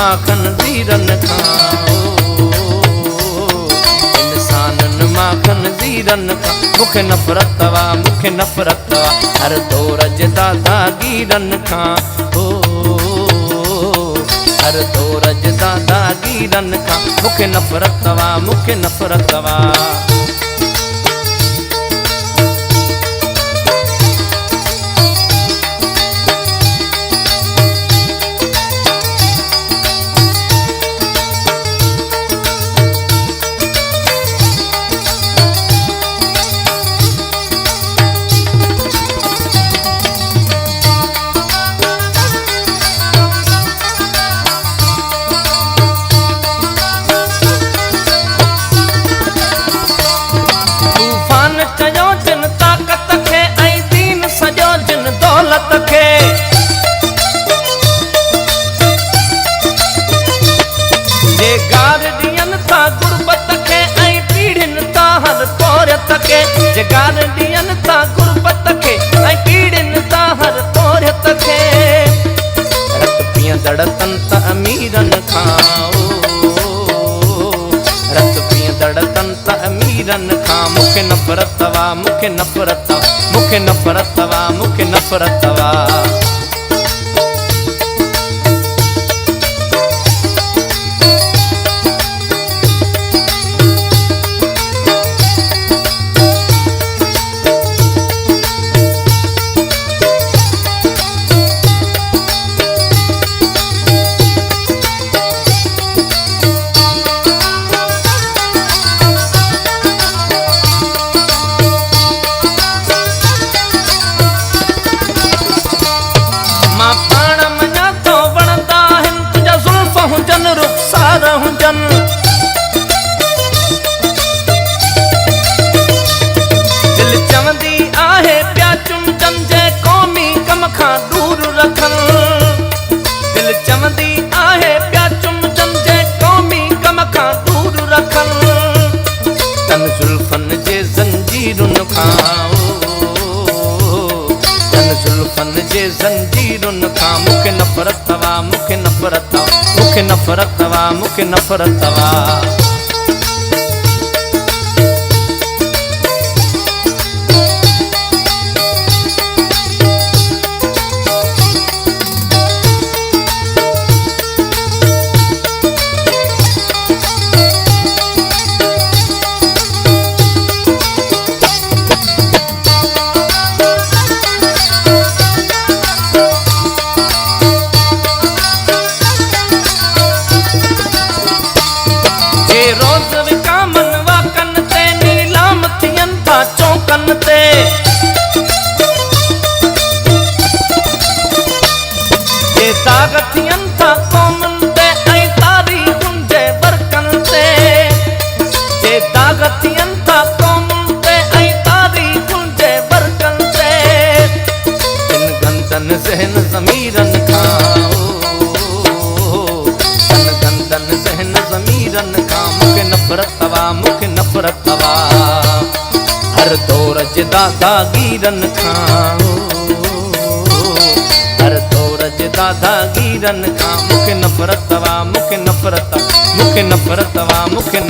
माखन ज़ीरन खां इंसानन माखन ज़ीरन खां मुखे नफ़रत तवा मुखे नफ़रत तवा हर दौर जे दादागीरन खां हर दौर जे दादागीरन खां मुखे नफ़रत तवा मुखे नफ़रत तवा जगार दियन ता गुरबत के ऐं पीड़िन ता हर तोरत के रत पीअंदड़ त अमीरन खां रत पीअंदड़ त अमीरन खां मुखे नफ़रत तवा मुखे नफ़रत तवा मुखे नफ़रत तवा मुखे नफ़रत तवा दिल चवंदी आहे प्या चुमचन जे क़ौमी कम खां दूर रखन दिल चवंदी आहे प्या चुमचन जे क़ौमी कम खां दूर रखन तन जुल्फन जे ज़ंजीरुन खां तन जुल्फन जे ज़ंजीरुन खां मुखे नफ़रत तवा मुखे नफ़रत तवा मुखे नफ़रत तवा मुखे नफ़रत तवा रोज़ विकामन वाकन ते नीलाम थियन था चौकन ते जे दाग थियन था क़ौमन ते ऐं तारीख़ुन जे बरकन ते जे दाग थियन था क़ौमन ते ऐं तारीख़ुन जे बरकन ते इन गंदन ज़हन ज़मीरन खां इन गंदन ज़हन ज़मीरन खां मुखे नफ़रत तवा मुखे नफ़रत तवा हर दौर जे दादागीरन खां हर दौर जे दादागीरन खां मुखे नफ़रत तवा मुखे नफ़रत तवा मुखे नफ़रत तवा मुखे